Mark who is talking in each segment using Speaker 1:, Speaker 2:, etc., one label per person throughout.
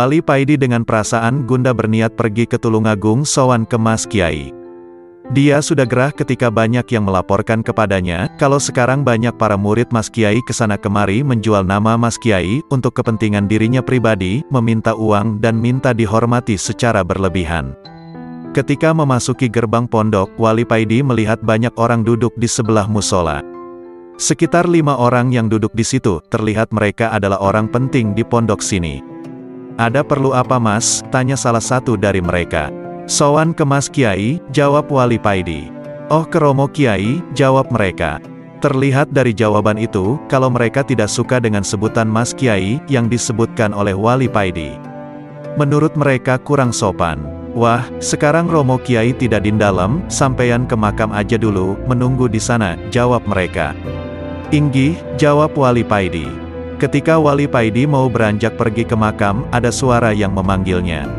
Speaker 1: Wali Paidi dengan perasaan gundah berniat pergi ke Tulungagung sowan ke Mas Kiai. Dia sudah gerah ketika banyak yang melaporkan kepadanya, kalau sekarang banyak para murid Mas Kiai kesana kemari menjual nama Mas Kiai, untuk kepentingan dirinya pribadi, meminta uang dan minta dihormati secara berlebihan. Ketika memasuki gerbang pondok, Wali Paidi melihat banyak orang duduk di sebelah musola. Sekitar 5 orang yang duduk di situ, terlihat mereka adalah orang penting di pondok sini. "Ada perlu apa Mas?" tanya salah satu dari mereka. "Sowan ke Mas Kiai," jawab Wali Paidi. "Oh, ke Romo Kiai," jawab mereka. Terlihat dari jawaban itu, kalau mereka tidak suka dengan sebutan Mas Kiai, yang disebutkan oleh Wali Paidi. Menurut mereka kurang sopan. "Wah, sekarang Romo Kiai tidak di dalam, sampeyan ke makam aja dulu, menunggu di sana," jawab mereka. "Inggih," jawab Wali Paidi. Ketika Wali Paidi mau beranjak pergi ke makam, ada suara yang memanggilnya.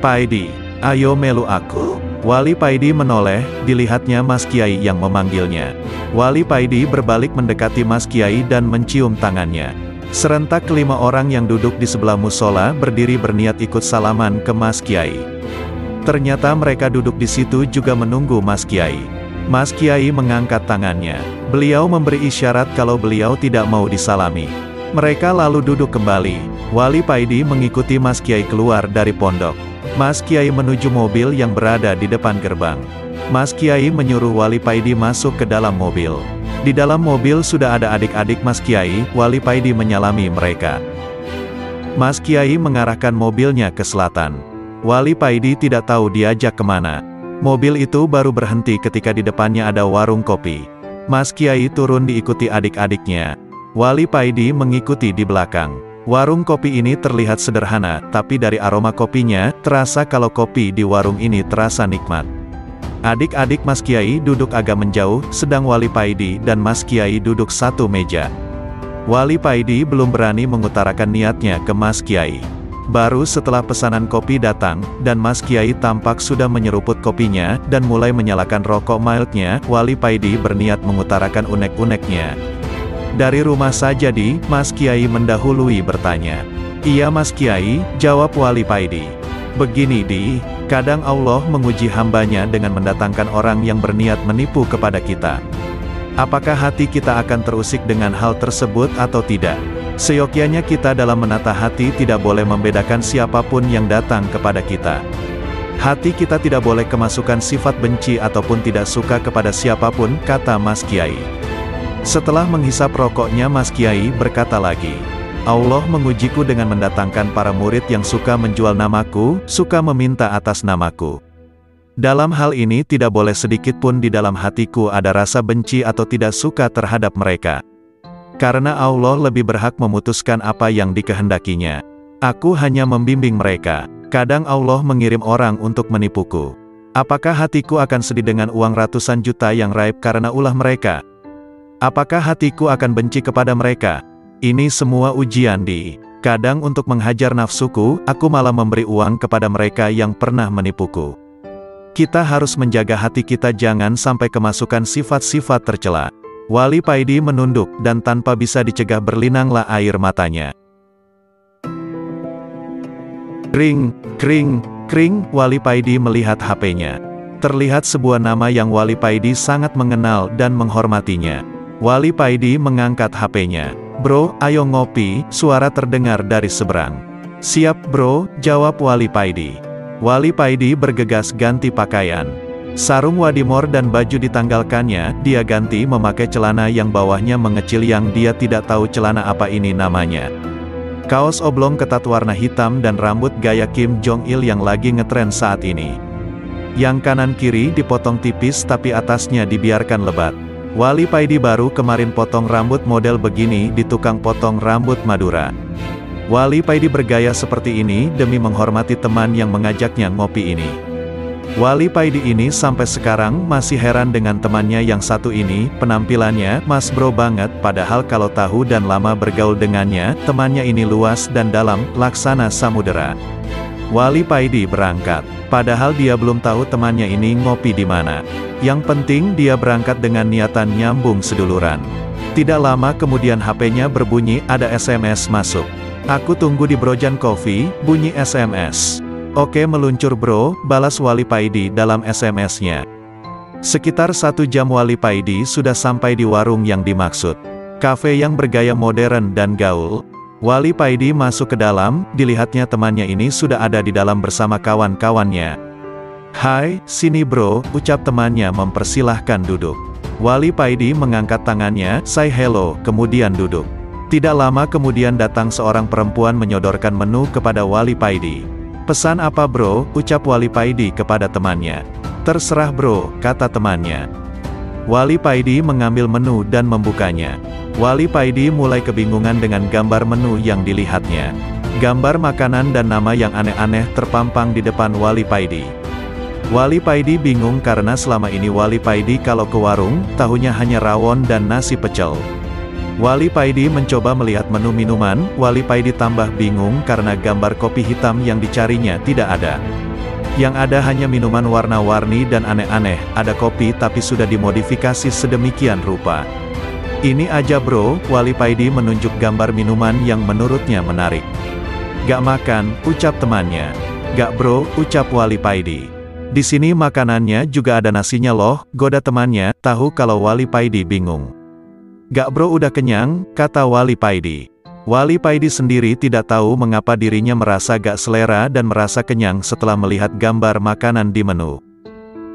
Speaker 1: Paidi, ayo melu aku." Wali Paidi menoleh, dilihatnya Mas Kiai yang memanggilnya. Wali Paidi berbalik mendekati Mas Kiai dan mencium tangannya. Serentak 5 orang yang duduk di sebelah musola berdiri berniat ikut salaman ke Mas Kiai. Ternyata mereka duduk di situ juga menunggu Mas Kiai. Mas Kiai mengangkat tangannya. Beliau memberi isyarat kalau beliau tidak mau disalami. Mereka lalu duduk kembali. Wali Paidi mengikuti Mas Kiai keluar dari pondok. Mas Kiai menuju mobil yang berada di depan gerbang. Mas Kiai menyuruh Wali Paidi masuk ke dalam mobil. Di dalam mobil sudah ada adik-adik Mas Kiai. Wali Paidi menyalami mereka. Mas Kiai mengarahkan mobilnya ke selatan. Wali Paidi tidak tahu diajak kemana. Mobil itu baru berhenti ketika di depannya ada warung kopi. Mas Kiai turun diikuti adik-adiknya. Wali Paidi mengikuti di belakang. Warung kopi ini terlihat sederhana, tapi dari aroma kopinya, terasa kalau kopi di warung ini terasa nikmat. Adik-adik Mas Kiai duduk agak menjauh, sedang Wali Paidi dan Mas Kiai duduk satu meja. Wali Paidi belum berani mengutarakan niatnya ke Mas Kiai. Baru setelah pesanan kopi datang, dan Mas Kiai tampak sudah menyeruput kopinya, dan mulai menyalakan rokok mildnya, Wali Paidi berniat mengutarakan unek-uneknya. "Dari rumah saja Mas Kiai mendahului bertanya. "Iya Mas Kiai," jawab Wali Paidi. "Begini kadang Allah menguji hambanya dengan mendatangkan orang yang berniat menipu kepada kita. Apakah hati kita akan terusik dengan hal tersebut atau tidak? Seyogyanya kita dalam menata hati tidak boleh membedakan siapapun yang datang kepada kita. Hati kita tidak boleh kemasukan sifat benci ataupun tidak suka kepada siapapun," kata Mas Kiai. Setelah menghisap rokoknya, Mas Kiai berkata lagi, "Allah mengujiku dengan mendatangkan para murid yang suka menjual namaku, suka meminta atas namaku. Dalam hal ini tidak boleh sedikit pun di dalam hatiku ada rasa benci atau tidak suka terhadap mereka. Karena Allah lebih berhak memutuskan apa yang dikehendakinya. Aku hanya membimbing mereka. Kadang Allah mengirim orang untuk menipuku. Apakah hatiku akan sedih dengan uang ratusan juta yang raib karena ulah mereka? Apakah hatiku akan benci kepada mereka? Ini semua ujian Kadang untuk menghajar nafsuku, aku malah memberi uang kepada mereka yang pernah menipuku. Kita harus menjaga hati kita jangan sampai kemasukan sifat-sifat tercela." Wali Paidi menunduk, dan tanpa bisa dicegah berlinanglah air matanya. Kring, kring, kring, Wali Paidi melihat HP-nya. Terlihat sebuah nama yang Wali Paidi sangat mengenal dan menghormatinya. Wali Paidi mengangkat HP-nya. "Bro, ayo ngopi," suara terdengar dari seberang. "Siap bro," jawab Wali Paidi. Wali Paidi bergegas ganti pakaian. Sarung wadimor dan baju ditanggalkannya, dia ganti memakai celana yang bawahnya mengecil yang dia tidak tahu celana apa ini namanya. Kaos oblong ketat warna hitam dan rambut gaya Kim Jong-il yang lagi ngetren saat ini. Yang kanan kiri dipotong tipis tapi atasnya dibiarkan lebat. Wali Paidi baru kemarin potong rambut model begini di tukang potong rambut Madura. Wali Paidi bergaya seperti ini demi menghormati teman yang mengajaknya ngopi ini. Wali Paidi ini sampai sekarang masih heran dengan temannya yang satu ini, penampilannya mas bro banget, padahal kalau tahu dan lama bergaul dengannya, temannya ini luas dan dalam, laksana samudera. Wali Paidi berangkat, padahal dia belum tahu temannya ini ngopi di mana. Yang penting dia berangkat dengan niatan nyambung seduluran. Tidak lama kemudian HP-nya berbunyi, ada SMS masuk. Aku tunggu di Brojan Coffee, bunyi SMS. Oke meluncur bro, balas Wali Paidi dalam SMS-nya. Sekitar 1 jam Wali Paidi sudah sampai di warung yang dimaksud. Kafe yang bergaya modern dan gaul. Wali Paidi masuk ke dalam, dilihatnya temannya ini sudah ada di dalam bersama kawan-kawannya. Hai, sini bro, ucap temannya mempersilahkan duduk. Wali Paidi mengangkat tangannya, say hello, kemudian duduk. Tidak lama kemudian datang seorang perempuan menyodorkan menu kepada Wali Paidi. Pesan apa bro, ucap Wali Paidi kepada temannya. Terserah bro, kata temannya. Wali Paidi mengambil menu dan membukanya. Wali Paidi mulai kebingungan dengan gambar menu yang dilihatnya. Gambar makanan dan nama yang aneh-aneh terpampang di depan Wali Paidi. Wali Paidi bingung karena selama ini Wali Paidi kalau ke warung, tahunya hanya rawon dan nasi pecel. Wali Paidi mencoba melihat menu minuman, Wali Paidi tambah bingung karena gambar kopi hitam yang dicarinya tidak ada. Yang ada hanya minuman warna-warni dan aneh-aneh, ada kopi tapi sudah dimodifikasi sedemikian rupa. Ini aja bro, Wali Paidi menunjuk gambar minuman yang menurutnya menarik. Gak makan, ucap temannya. Gak bro, ucap Wali Paidi. Di sini makanannya juga ada nasinya loh, goda temannya, tahu kalau Wali Paidi bingung. Gak bro udah kenyang, kata Wali Paidi. Wali Paidi sendiri tidak tahu mengapa dirinya merasa gak selera dan merasa kenyang setelah melihat gambar makanan di menu.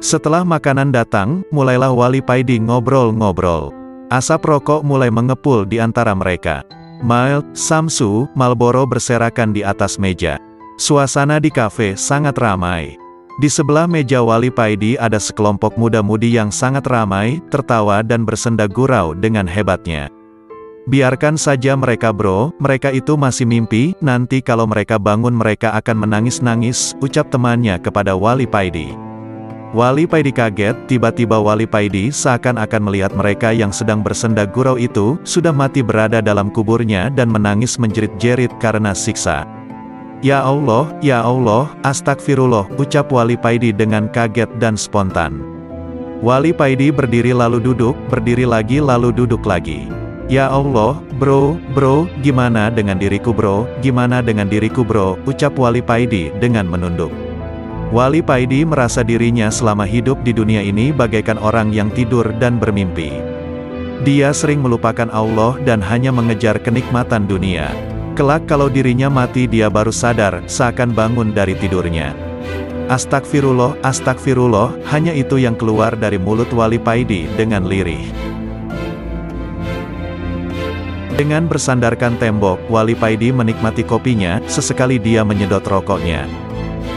Speaker 1: Setelah makanan datang, mulailah Wali Paidi ngobrol-ngobrol. Asap rokok mulai mengepul di antara mereka. Mild, Samsu, Marlboro berserakan di atas meja. Suasana di kafe sangat ramai. Di sebelah meja Wali Paidi ada sekelompok muda-mudi yang sangat ramai, tertawa dan bersenda gurau dengan hebatnya. Biarkan saja mereka bro, mereka itu masih mimpi, nanti kalau mereka bangun mereka akan menangis-nangis, ucap temannya kepada Wali Paidi. Wali Paidi kaget, tiba-tiba Wali Paidi seakan-akan melihat mereka yang sedang bersenda gurau itu, sudah mati berada dalam kuburnya dan menangis menjerit-jerit karena siksa. Ya Allah, astagfirullah, ucap Wali Paidi dengan kaget dan spontan. Wali Paidi berdiri lalu duduk, berdiri lagi lalu duduk lagi. Ya Allah, bro, gimana dengan diriku bro, gimana dengan diriku bro, ucap Wali Paidi dengan menunduk. Wali Paidi merasa dirinya selama hidup di dunia ini bagaikan orang yang tidur dan bermimpi. Dia sering melupakan Allah dan hanya mengejar kenikmatan dunia. Kelak kalau dirinya mati dia baru sadar, seakan bangun dari tidurnya. Astagfirullah, hanya itu yang keluar dari mulut Wali Paidi dengan lirih. Dengan bersandarkan tembok, Wali Paidi menikmati kopinya, sesekali dia menyedot rokoknya.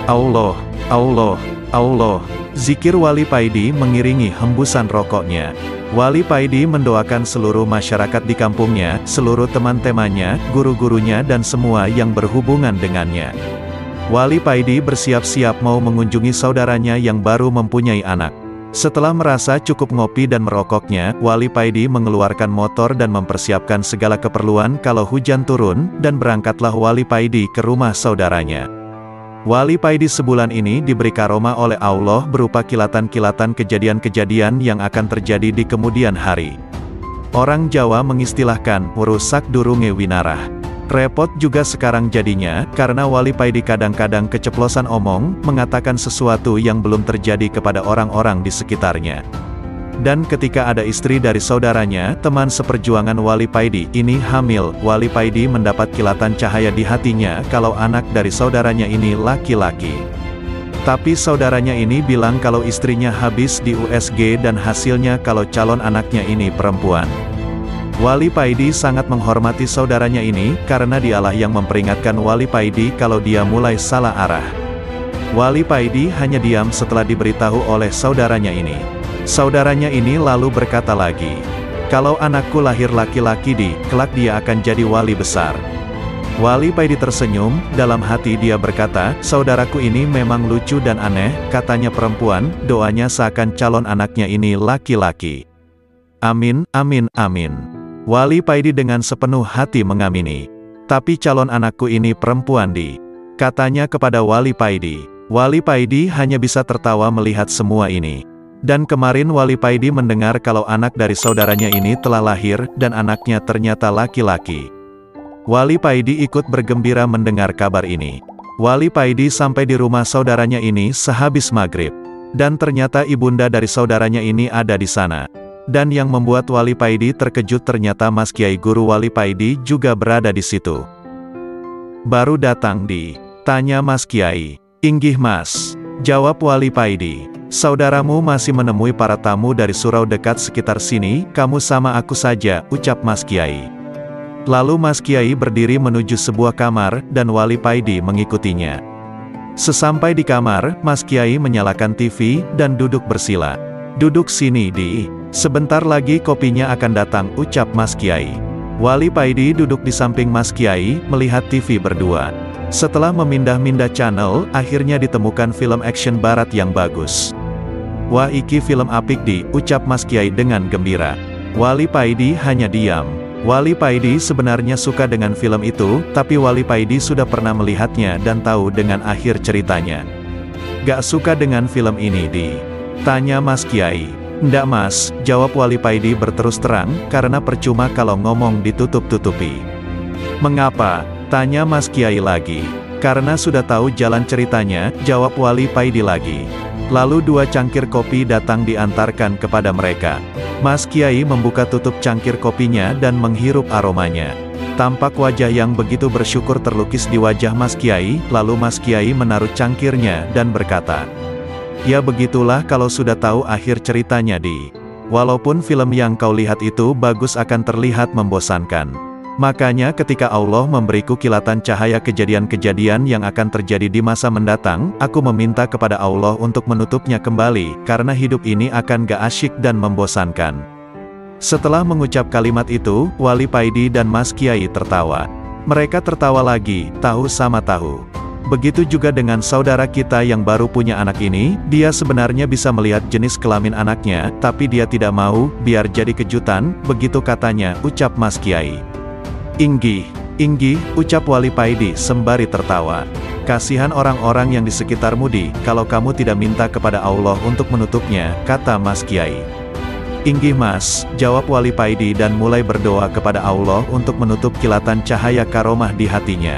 Speaker 1: Allah, zikir Wali Paidi mengiringi hembusan rokoknya. Wali Paidi mendoakan seluruh masyarakat di kampungnya, seluruh teman-temannya, guru-gurunya dan semua yang berhubungan dengannya. Wali Paidi bersiap-siap mau mengunjungi saudaranya yang baru mempunyai anak. Setelah merasa cukup ngopi dan merokoknya, Wali Paidi mengeluarkan motor dan mempersiapkan segala keperluan kalau hujan turun, dan berangkatlah Wali Paidi ke rumah saudaranya. Wali Paidi sebulan ini diberi karomah oleh Allah berupa kilatan-kilatan kejadian-kejadian yang akan terjadi di kemudian hari. Orang Jawa mengistilahkan, "Rusak durunge winarah." Repot juga sekarang jadinya, karena Wali Paidi kadang-kadang keceplosan omong, mengatakan sesuatu yang belum terjadi kepada orang-orang di sekitarnya. Dan ketika ada istri dari saudaranya, teman seperjuangan Wali Paidi, ini hamil, Wali Paidi mendapat kilatan cahaya di hatinya kalau anak dari saudaranya ini laki-laki. Tapi saudaranya ini bilang kalau istrinya habis di USG dan hasilnya kalau calon anaknya ini perempuan. Wali Paidi sangat menghormati saudaranya ini, karena dialah yang memperingatkan Wali Paidi kalau dia mulai salah arah. Wali Paidi hanya diam setelah diberitahu oleh saudaranya ini. Saudaranya ini lalu berkata lagi, "Kalau anakku lahir laki-laki kelak dia akan jadi wali besar." Wali Paidi tersenyum, dalam hati dia berkata, "Saudaraku ini memang lucu dan aneh, katanya perempuan, doanya seakan calon anaknya ini laki-laki." Amin. Wali Paidi dengan sepenuh hati mengamini. "Tapi calon anakku ini perempuan katanya kepada Wali Paidi. Wali Paidi hanya bisa tertawa melihat semua ini. Dan kemarin Wali Paidi mendengar kalau anak dari saudaranya ini telah lahir, dan anaknya ternyata laki-laki. Wali Paidi ikut bergembira mendengar kabar ini. Wali Paidi sampai di rumah saudaranya ini sehabis maghrib. Dan ternyata ibunda dari saudaranya ini ada di sana. Dan yang membuat Wali Paidi terkejut ternyata Mas Kiai guru Wali Paidi juga berada di situ. Baru datang tanya Mas Kiai. Inggih Mas, jawab Wali Paidi. Saudaramu masih menemui para tamu dari surau dekat sekitar sini, kamu sama aku saja, ucap Mas Kiai. Lalu Mas Kiai berdiri menuju sebuah kamar, dan Wali Paidi mengikutinya. Sesampai di kamar, Mas Kiai menyalakan TV, dan duduk bersila. Duduk sini sebentar lagi kopinya akan datang, ucap Mas Kiai. Wali Paidi duduk di samping Mas Kiai, melihat TV berdua. Setelah memindah-mindah channel, akhirnya ditemukan film action barat yang bagus. Wah iki film apik ucap Mas Kiai dengan gembira. Wali Paidi hanya diam. Wali Paidi sebenarnya suka dengan film itu, tapi Wali Paidi sudah pernah melihatnya dan tahu dengan akhir ceritanya. Gak suka dengan film ini tanya Mas Kiai. Ndak Mas, jawab Wali Paidi berterus terang, karena percuma kalau ngomong ditutup-tutupi. Mengapa? Tanya Mas Kiai lagi. Karena sudah tahu jalan ceritanya, jawab Wali Paidi lagi. Lalu 2 cangkir kopi datang diantarkan kepada mereka. Mas Kiai membuka tutup cangkir kopinya dan menghirup aromanya. Tampak wajah yang begitu bersyukur terlukis di wajah Mas Kiai, lalu Mas Kiai menaruh cangkirnya dan berkata, ya begitulah kalau sudah tahu akhir ceritanya walaupun film yang kau lihat itu bagus akan terlihat membosankan. Makanya ketika Allah memberiku kilatan cahaya kejadian-kejadian yang akan terjadi di masa mendatang, aku meminta kepada Allah untuk menutupnya kembali, karena hidup ini akan gak asyik dan membosankan. Setelah mengucap kalimat itu, Wali Paidi dan Mas Kiai tertawa. Mereka tertawa lagi, tahu sama tahu. Begitu juga dengan saudara kita yang baru punya anak ini, dia sebenarnya bisa melihat jenis kelamin anaknya, tapi dia tidak mau, biar jadi kejutan, begitu katanya, ucap Mas Kiai. Inggih, ucap Wali Paidi sembari tertawa. Kasihan orang-orang yang di sekitarmu kalau kamu tidak minta kepada Allah untuk menutupnya, kata Mas Kiai. Inggih Mas, jawab Wali Paidi dan mulai berdoa kepada Allah untuk menutup kilatan cahaya karomah di hatinya.